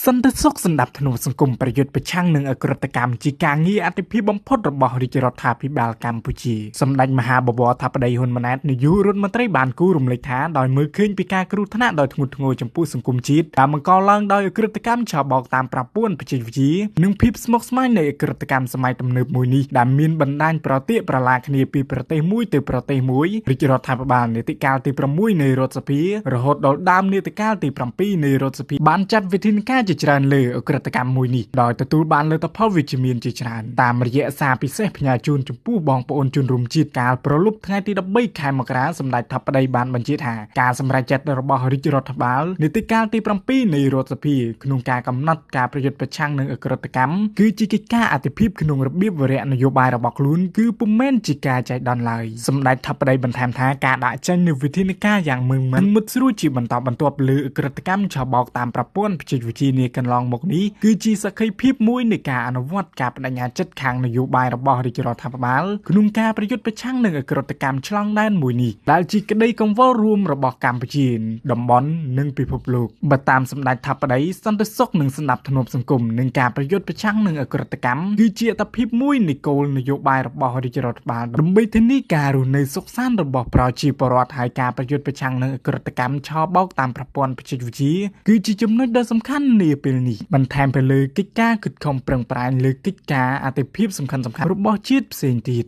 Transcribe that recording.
សន្តិសុខសម្ដាប់ធ្នាប់សង្គមប្រយុទ្ធប្រឆាំងនឹងអក្រិតកម្មជាការងារអតិភិបបំផុតរបស់រាជរដ្ឋាភិបាលកម្ពុជាសម្ដេចមហាបវរថាបតីហ៊ុនម៉ាណែតនាយករដ្ឋមន្ត្រីបានគូរំលែកថាដោយមើលឃើញពីការគ្រោះថ្នាក់ដោយធ្ងន់ធ្ងរចំពោះសង្គមជាតិដែលបង្កឡើងដោយអក្រិតកម្មឆបោកតាមប្រព័ន្ធបច្ចេកវិទ្យានិងភាពស្មុគស្មាញនៃអក្រិតកម្មសម័យទំនើបមួយនេះដែលមានបណ្ដាញប្រតិប្រឡាគ្នាពីប្រទេសមួយទៅប្រទេសមួយរាជរដ្ឋាភិបាលនីតិកាលទី6នៃរដ្ឋសភារហូតដល់ដើមនីតិកាលទី7នៃរដ្ឋសភាបានចាត់វិធានការជាច្រើនលើអក្រិតកម្មមួយនេះដោយទទួលបានលទ្ធផលវិជ្ជមានជាច្រើនតាមរយៈសារពិសេសផ្ញើជូនចំពោះបងប្អូនជនរួមជាតិកាលប្រលប់ថ្ងៃទី13ខែមករាសម្ដេចថាបតីបានបញ្ជាក់ថាការសម្រេចចិត្តរបស់រាជរដ្ឋាភិបាលនីតិកាលទី7នៃរដ្ឋសភាក្នុងការកំណត់ការប្រយុទ្ធប្រឆាំងនឹងអក្រិតកម្មគឺជាកិច្ចការអតិភិបក្នុងរបៀបវរៈនយោបាយរបស់ខ្លួនគឺពុំមែនជាការចៃដន្យឡើយសម្ដេចថាបតីបន្ថែមថាការដាក់ចេញនូវវិធានការយ៉ាងម៉ឺងម៉ាត់មុតស្រួចជាបន្តបន្ទាប់លើអក្រិតកម្មឆបោកតាមប្រព័ន្ធបច្ចេកវិទ្យានាកន្លងមកនេះគឺជាសក្ខីភាពមួយនៃការអនុវត្តការបដិញ្ញាចិត្តខាងនយោបាយរបស់រាជរដ្ឋាភិបាលក្នុងការប្រយុទ្ធប្រឆាំងនឹងអក្រិតកម្មឆ្លងដែនមួយនេះដែលជាក្តីកង្វល់រួមរបស់កម្ពុជាតំបន់និងពិភពលោកបើតាមសម្ដេចថាបតីសន្តិសុខនិងសណ្ដាប់ធ្នាប់សង្គមនិងការប្រយុទ្ធប្រឆាំងនឹងអក្រិតកម្មគឺជាអត្តភាពមួយនៃគោលនយោបាយរបស់រាជរដ្ឋាភិបាលដើម្បីធានាការរស់នៅសុខសាន្តរបស់ប្រជាពលរដ្ឋហើយការប្រយុទ្ធប្រឆាំងនឹងអក្រិតកម្មឆបោកតាមប្រព័ន្ធបច្ចេកវិទ្យាគឺជាចំណុចដ៏សំខាន់នាពេលនេះបន្ថែមទៅលើកិច្ចការខិតខំប្រឹងប្រែងលើកិច្ចការអតិភិបសំខាន់ៗរបស់ជាតិផ្សេងទៀត